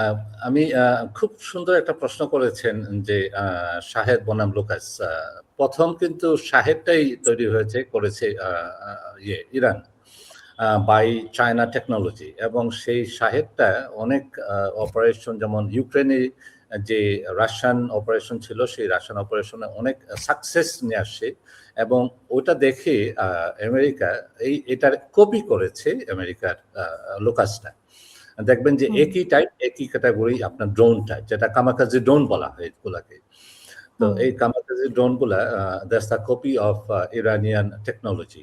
আহ, আমি খুব সুন্দর একটা প্রশ্ন করেছেন যে শাহেদ বনাম লুকাস। প্রথম কিন্তু শাহেদটাই তৈরি করেছে ইরান বাই চায়না টেকনোলজি, এবং সেই শাহেদটা অনেক অপারেশন, যেমন ইউক্রেনে যে রাশিয়ান অপারেশন ছিল, সেই রাশিয়ান অপারেশনে অনেক সাকসেস নিয়ে আসছে, এবং ওটা দেখে আমেরিকা এটার কপি করেছে আমেরিকার লোকাসটা। দেখবেন যে একই টাইপ, একই ক্যাটাগরি আপনার ড্রোন টাইপ, যেটা কামাকাজি ড্রোন বলা হয় এগুলাকে। তো এই কামাকাজি ড্রোন গুলা that's the copy of Iranian technology.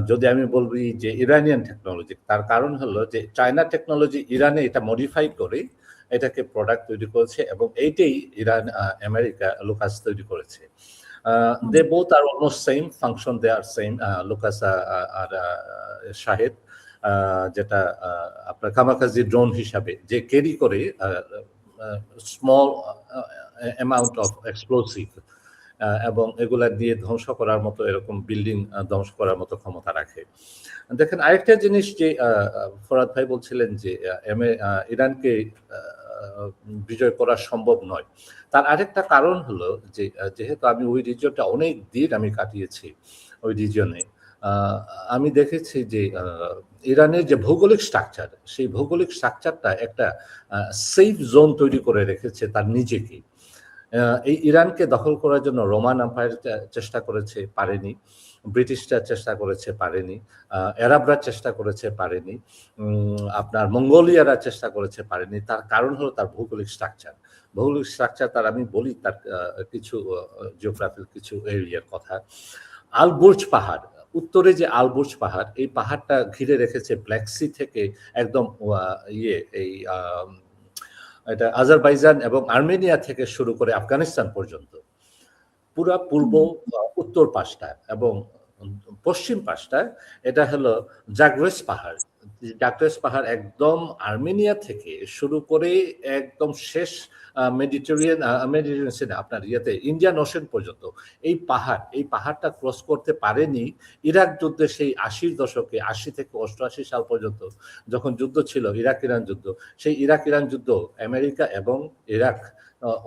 যদি আমি বলবি যে ইরানিয়ান টেকনোলজি, তার কারণ হলো যে চায়না টেকনোলজি ইরানে এটা মডিফাই করে এটাকে প্রোডাক্ট তৈরি করেছে, এবং এইটাই ইরান আমেরিকা লুকাস তৈরি করেছে। They both are almost same function, they are same. Lucas আর শাহেদ, যেটা আপনার কামাকাজি ড্রোন হিসাবে যে ক্যারি করে স্মল অ্যামাউন্ট অফ এক্সপ্লোসিভ, এবং এগুলা দিয়ে ধ্বংস করার মতো, এরকম বিল্ডিং ধ্বংস করার মতো ক্ষমতা রাখে। দেখেন আরেকটা জিনিস যে ফরাদ ভাই বলছিলেন যে ইরানকে বিজয় করা সম্ভব নয়, তার আরেকটা কারণ হলো যে যেহেতু আমি ওই রিজনটা অনেক দিন আমি কাটিয়েছি, ওই রিজনে আমি দেখেছি যে ইরানের যে ভৌগোলিক স্ট্রাকচার, সেই ভৌগোলিক স্ট্রাকচারটা একটা সেফ জোন তৈরি করে রেখেছে তার নিজেকে। এই ইরানকে দখল করার জন্য রোমান এম্পায়ার চেষ্টা করেছে, পারেনি। ব্রিটিশরা চেষ্টা করেছে, পারেনি। আরবরা চেষ্টা করেছে, পারেনি। আপনার মঙ্গোলিয়ারা চেষ্টা করেছে, পারেনি। তার কারণ হলো তার ভৌগোলিক স্ট্রাকচার। ভৌগোলিক স্ট্রাকচার তার আমি বলি তার কিছু জিওগ্রাফির কিছু এরিয়ার কথা। আলবুর্জ পাহাড়, উত্তরে যে আলবুর্জ পাহাড়, এই পাহাড়টা ঘিরে রেখেছে ব্ল্যাক সি থেকে একদম এই এটা আজারবাইজান এবং আর্মেনিয়া থেকে শুরু করে আফগানিস্তান পর্যন্ত পুরা পূর্ব উত্তর পাশটা এবং পশ্চিম পাশটা, এটা হলো জাগ্রেস পাহাড়। জাগ্রেস পাহাড় একদম আর্মেনিয়া থেকে শুরু করে একদম শেষ মেডিটেরিয়ান আপনার ইন্ডিয়ান ওশেন পর্যন্ত এই পাহাড়টা ক্রস করতে পারেনি ইরাক যুদ্ধে। সেই 80-র দশকে, 80 থেকে 88 সাল পর্যন্ত যখন যুদ্ধ ছিল, ইরাক ইরান যুদ্ধ, সেই ইরাক ইরান যুদ্ধ আমেরিকা এবং ইরাক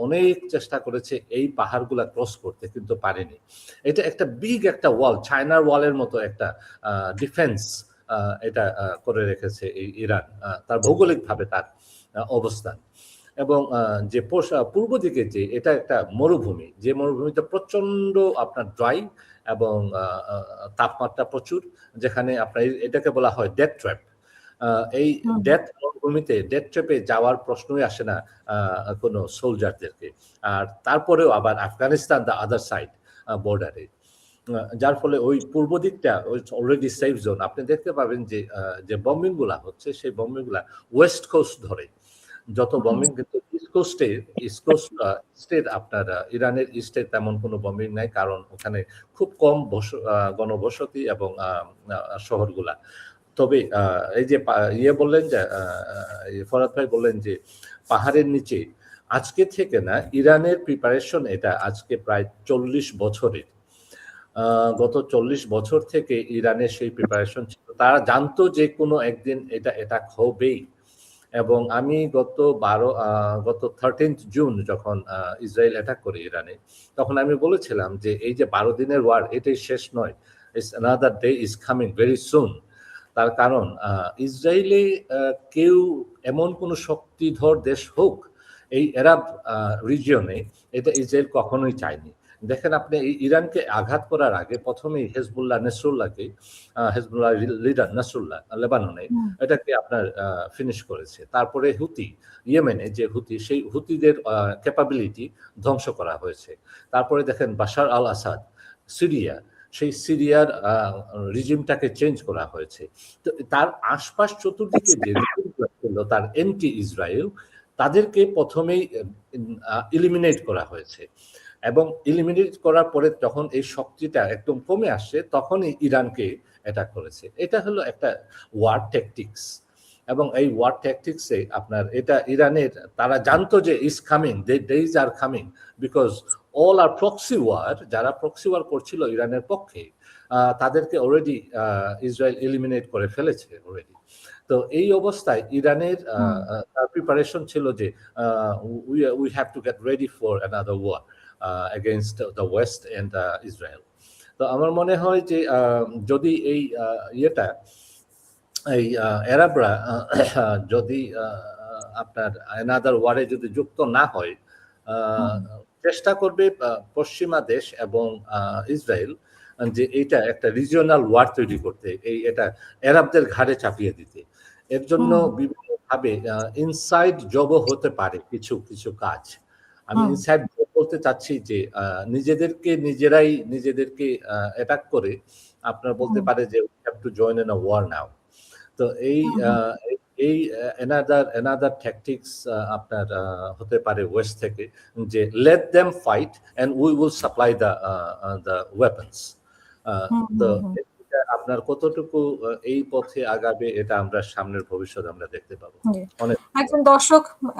অনেক চেষ্টা করেছে এই পাহাড়গুলা ক্রস করতে, কিন্তু পারেনি। এটা একটা বিগ একটা ওয়াল, চায়নার ওয়ালের মতো একটা ডিফেন্স এটা করে রেখেছে এই ইরান, তার ভৌগোলিকভাবে তার অবস্থান। এবং যে পূর্ব দিকে যে এটা একটা মরুভূমি, যে মরুভূমিতে প্রচন্ড আপনার ড্রাই এবং তাপমাত্রা প্রচুর, যেখানে আপনার এটাকে বলা হয় ডেথ ট্র্যাপ। এই ডেথ ট্র্যাপে যাওয়ার প্রশ্নই আসে না কোনো সোলজারদেরকে। আর তারপরেও আবার আফগানিস্তান দ্য আদার সাইড বর্ডারে, যার ফলে ওই পূর্ব দিকটা অলরেডি সেফ জোন। আপনি দেখতে পাবেন যে যে বম্বিং গুলা হচ্ছে, সেই বম্বিং গুলা ওয়েস্ট কোস্ট ধরে যত বম্বিং, কিন্তু ইস্ট কোস্টের আপনার ইরানের ইস্টে তেমন কোনো বম্বিং নাই, কারণ ওখানে খুব কম গণবসতি এবং শহরগুলা। তবে এই যে বললেন যে ফরাদ ভাই বললেন যে পাহাড়ের নিচে, আজকে থেকে না, ইরানের প্রিপারেশন এটা আজকে প্রায় 40 বছরের। গত 40 বছর থেকে ইরানের সেই প্রিপারেশন ছিল, তারা জানতো যে কোনো একদিন এটা অ্যাটাক হবেই। এবং আমি গত 13 জুন যখন ইসরায়েল অ্যাটাক করে ইরানে, তখন আমি বলেছিলাম যে এই যে 12 দিনের ওয়ার, এটাই শেষ নয়, another day is coming very soon। তার কারণ ইসরায়েলে কেউ এমন কোনো শক্তিধর দেশ হোক এই আরব রিজিয়নে, এটা ইসরায়েল কখনোই চায়নি। দেখেন আপনি ইরানকে আঘাত করার আগে প্রথমেই হেজবুল্লাহ লিডার নাসরুল্লাহ লেবাননে এটাকে আপনার ফিনিশ করেছে। তারপরে হুতি ইয়েমেনে যে হুতি, সেই হুতিদের ক্যাপাবিলিটি ধ্বংস করা হয়েছে। তারপরে দেখেন বাশার আল আসাদ সিরিয়া, সেই সিরিয়ার রিজিমটাকে চেঞ্জ করা হয়েছে। তো তার আশপাশ চতুর্দিকে যে রিজিমগুলো ছিল তার এন্টি ইসরায়েল, তাদেরকে প্রথমেই ইলিমিনেট করা হয়েছে। এবং ইলিমিনেট করার পরে যখন এই শক্তিটা একদম কমে আসছে, তখনই ইরানকে অ্যাটাক করেছে। এটা হলো একটা ওয়ার ট্যাকটিক্স। এবং এই ওয়ার ট্যাকটিক্সে আপনার এটা ইরানের, তারা জানতো যে is coming, days are coming, because all are proxy war, যারা প্রক্সি ওয়ার করছিল ইরানের পক্ষে, তাদেরকে অলরেডি ইসরায়েল এলিমিনেট করে ফেলেছে অলরেডি। তো এই অবস্থায় ইরানের প্রিপারেশন ছিল যে we have to get ready for another war against the west and Israel. তো আমার মনে হয় যে যদি এই ইয়েটা এই আরবরা যদি আপনার অ্যানাদার ওয়ারে যদি যুক্ত না হয়, চেষ্টা করবে পশ্চিমা দেশ এবং ইসরায়েল যে এটা একটা রিজিওনাল ওয়ার তৈরি করতে, এটা আরবদের ঘাড়ে চাপিয়ে দিতে। এর জন্য বিভিন্নভাবে ইনসাইড জবও হতে পারে কিছু কিছু কাজ। আমি ইনসাইড জব বলতে চাচ্ছি যে নিজেদেরকে অ্যাটাক করে আপনার বলতে পারে যে we have to join in a war now. তো এই অ্যানাদার ট্যাকটিক্স আপনার হতে পারে ওয়েস্ট থেকে, যে let them fight and we will supply the weapons. তো আপনার কতটুকু এই পথে আগাবে এটা আমরা সামনের ভবিষ্যতে আমরা দেখতে পাবো।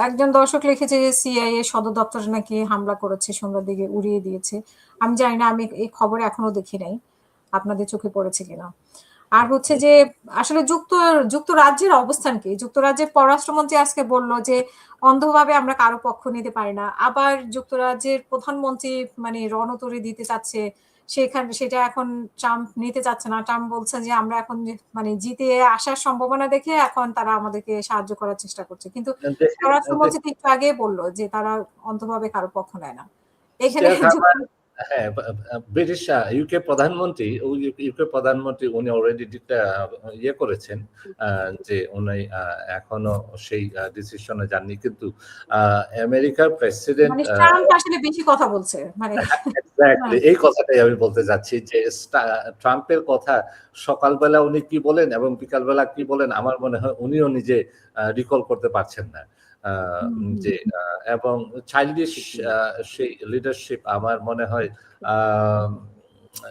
একজন দর্শক লিখেছে যে সিআইএ সদর দপ্তরে নাকি হামলা করেছে, সন্ধ্যার দিকে উড়িয়ে দিয়েছে। আমি জানি না, আমি এই খবর এখনো দেখি নাই, আপনাদের চোখে পড়েছে কিনা। আর হচ্ছে যে আসলে যুক্তরাজ্যের অবস্থান কি? যুক্তরাজ্যের পররাষ্ট্রমন্ত্রী আজকে বলল যে অন্ধভাবে আমরা কারো পক্ষ নিতে পারি না। আবার যুক্তরাজ্যের প্রধানমন্ত্রী মানে রণতরী দিতে চাচ্ছে, সেটা এখন ট্রাম্প নিতে চাচ্ছে না। ট্রাম্প বলছে যে আমরা এখন মানে জিতে আসার সম্ভাবনা দেখে এখন তারা আমাদেরকে সাহায্য করার চেষ্টা করছে, কিন্তু পররাষ্ট্রমন্ত্রী একটু আগে বললো যে তারা অন্ধভাবে কারো পক্ষ নেয় না। এখানে হ্যাঁ, ব্রিটিশ ইউকে প্রধানমন্ত্রী উনি অলরেডি ইয়ে করেছেন যে উনি এখনো সেই ডিসিশনে যাননি, কিন্তু আমেরিকার প্রেসিডেন্ট আসলে বেশি কথা বলছে, মানে এই কথাটাই আমি বলতে যাচ্ছি যে ট্রাম্পের কথা সকালবেলা উনি কি বলেন এবং বিকালবেলা কি বলেন, আমার মনে হয় উনিও নিজে রিকল করতে পারছেন না। যে এবং চাইল্ডিশ সেই লিডারশিপ আমার মনে হয়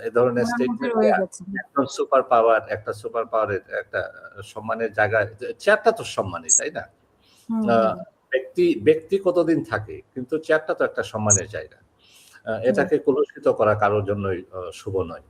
এ ধরনের স্টেটমেন্ট একটা সুপার পাওয়ারের একটা সম্মানের জায়গায়, চেয়ারটা তো সম্মানী, তাই না? ব্যক্তি কতদিন থাকে, কিন্তু চেয়ারটা তো একটা সম্মানের জায়গা। এটাকে কলুষিত করা কারোর জন্যই শুভ নয়।